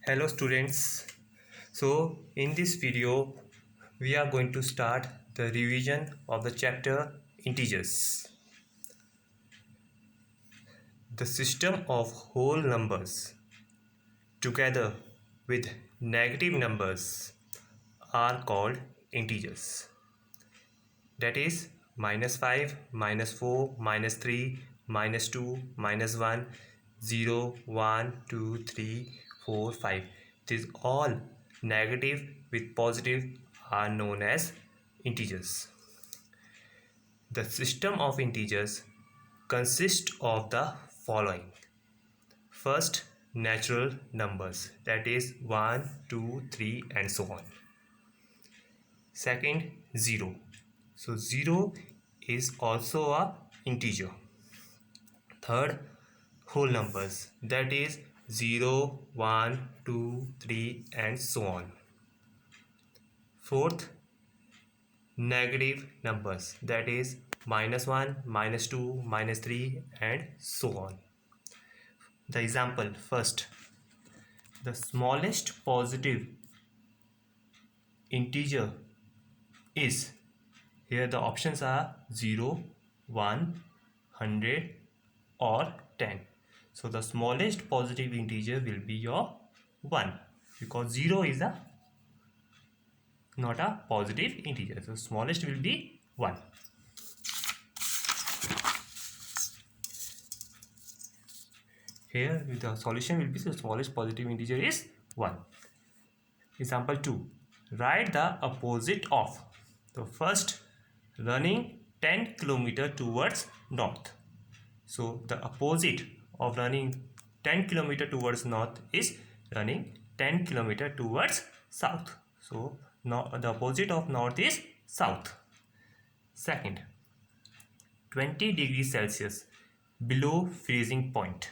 Hello students. So in this video we are going to start the revision of the chapter integers. The system of whole numbers together with negative numbers are called integers. That is -5, -4, -3, -2, -1, 0, 1, 2, 3, 4, 5. These all negative with positive are known as integers. The system of integers consists of the following. First, natural numbers, that is 1, 2, 3 and so on. Second, 0. So 0 is also a integer. Third, whole numbers, that is 0, 1, 2, 3 and so on. Fourth, negative numbers, that is -1, -2, -3 and so on. The example, first, the smallest positive integer is, here the options are 0, 1, 100 or 10. So the smallest positive integer will be your 1, because 0 is not a positive integer. So smallest will be 1. Here the solution will be, the smallest positive integer is 1. Example 2. Write the opposite of. So first, running 10 km towards north. So the opposite of running 10 km towards north is running 10 km towards south. So the opposite of north is south. Second, 20 degrees Celsius below freezing point.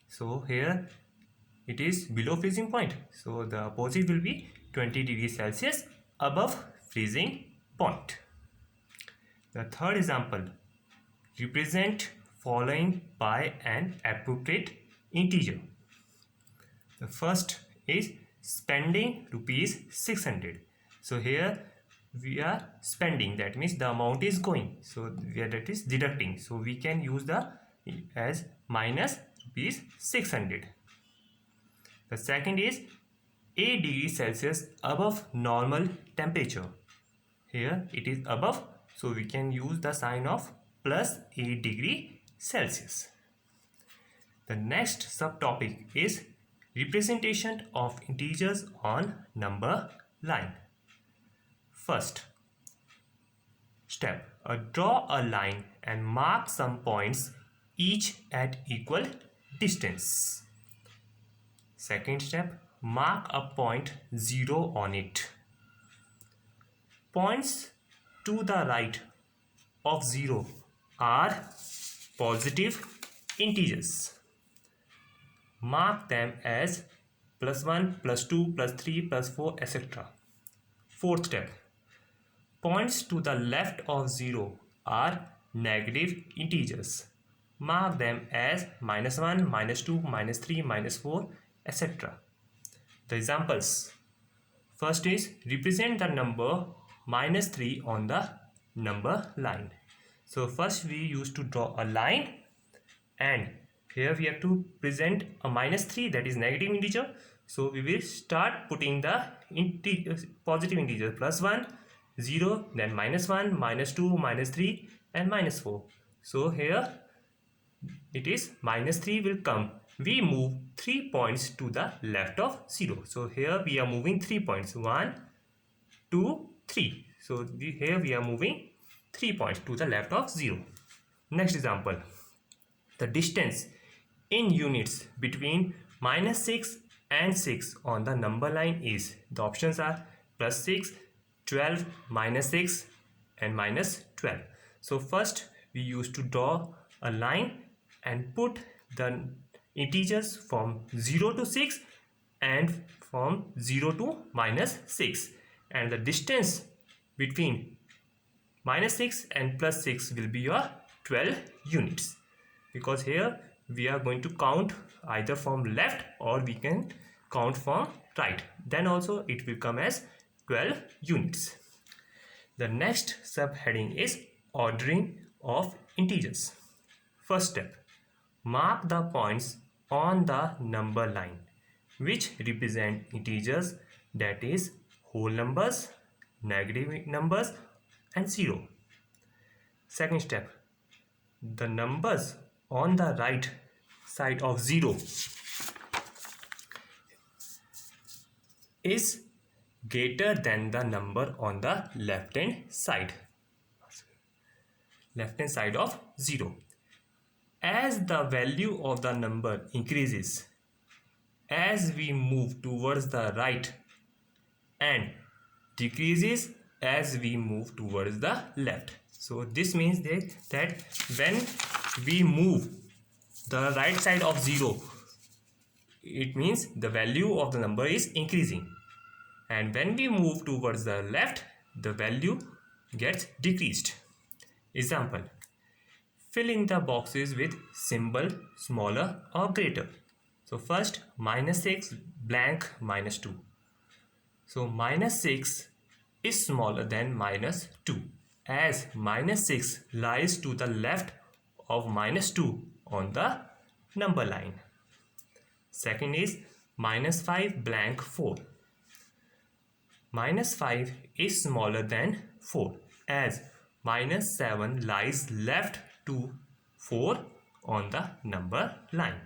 So here it is below freezing point. So the opposite will be 20 degrees Celsius above freezing point. The third example, represent following by an appropriate integer. The first is spending rupees 600. So here we are spending, that means the amount is going, so here that is deducting, so we can use the as minus rupees 600. The second is 8 degrees Celsius above normal temperature. Here it is above, so we can use the sign of plus 8 degree Celsius. The next subtopic is representation of integers on number line. First step, draw a line and mark some points each at equal distance. Second step, mark a point 0 on it. Points to the right of 0 are positive integers. Mark them as +1, +2, +3, +4, etc. Fourth step, points to the left of 0 are negative integers. Mark them as -1, -2, -3, -4, etc. The examples, first is represent the number -3 on the number line. So first we used to draw a line, and here we have to present a -3, that is negative integer. So we will start putting the positive integer, +1, 0, then -1, -2, -3 and -4. So here it is -3 will come. We move 3 points to the left of 0. So here we are moving 3 points, 1, 2, 3. So here we are moving 3 points to the left of 0. Next example, the distance in units between -6 and 6 on the number line is, the options are +6, 12, -6 and -12. So first we used to draw a line and put the integers from 0 to 6 and from 0 to -6, and the distance between -6 and +6 will be your 12 units, because here we are going to count either from left or we can count from right, then also it will come as 12 units. The next subheading is ordering of integers. First step, mark the points on the number line which represent integers, that is whole numbers, negative numbers and 0. Second step, the numbers on the right side of 0 is greater than the number on the left hand side of 0. As the value of the number increases as we move towards the right and decreases as we move towards the left. So this means that when we move the right side of 0, it means the value of the number is increasing, and when we move towards the left, the value gets decreased. Example, fill in the boxes with symbol smaller or greater. So first, -6 blank -2. So -6 is smaller than -2 as -6 lies to the left of -2 on the number line. Second is -5 blank 4. -5 is smaller than 4 as -7 lies left to 4 on the number line.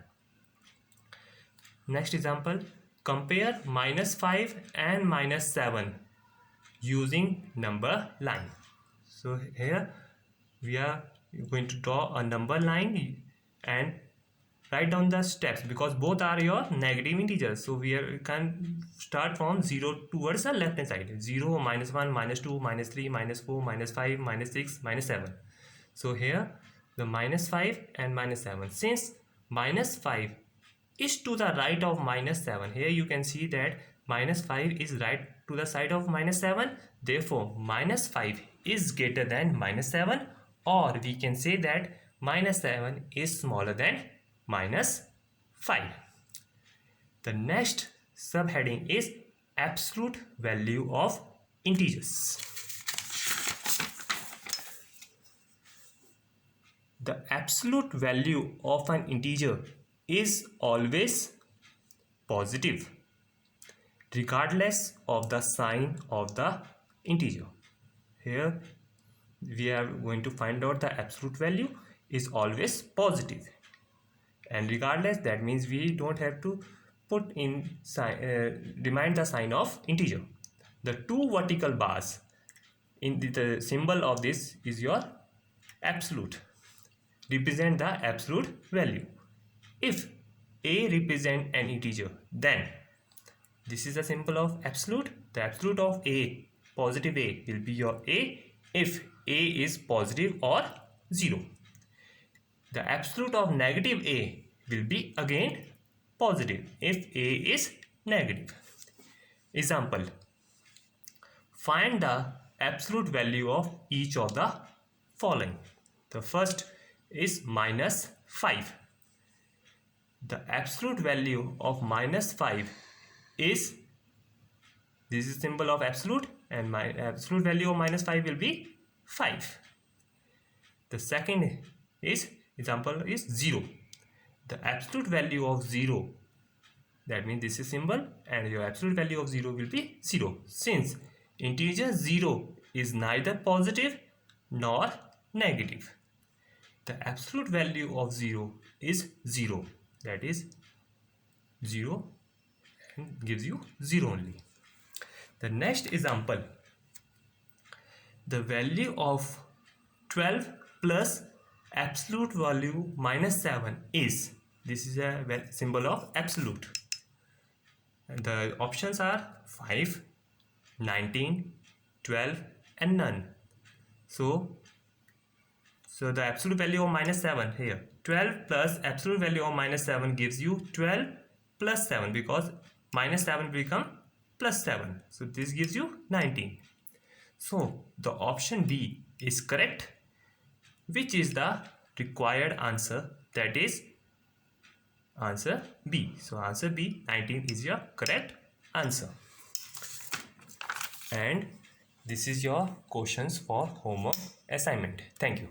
Next example, compare -5 and -7 using number line. So here we are going to draw a number line and write down the steps because both are your negative integers. So we can start from 0 towards the left hand side. 0, -1, -2, -3, -4, -5, -6, -7. So here the -5 and -7. Since -5 is to the right of -7, here you can see that -5 is right to the side of -7. Therefore -5 is greater than -7, or we can say that -7 is smaller than -5. The next subheading is absolute value of integers. The absolute value of an integer is always positive regardless of the sign of the integer. Here we are going to find out the absolute value is always positive, and regardless, that means we don't have to put in remind the sign of integer. The two vertical bars in the symbol of this is your absolute, represent the absolute value. If a represent an integer, then this is a symbol of absolute. The absolute of a, positive a, will be your a if a is positive or 0. The absolute of negative a will be again positive if a is negative. Example, find the absolute value of each of the following. The first is -5. The absolute value of -5 is, this is symbol of absolute, and my absolute value of -5 will be 5. The second is, example is 0. The absolute value of 0, that means this is symbol, and your absolute value of 0 will be 0. Since integer 0 is neither positive nor negative, the absolute value of 0 is 0, that is 0, and gives you 0 only. The next example, the value of 12 plus absolute value -7 is, this is a symbol of absolute. The options are 5, 19, 12 and none. So the absolute value of -7 here, 12 plus absolute value of -7 gives you 12 plus 7, because -7 become +7. So this gives you 19. So the option B is correct, which is the required answer, that is Answer B. So answer B, 19 is your correct answer. And this is your questions for homework assignment. Thank you.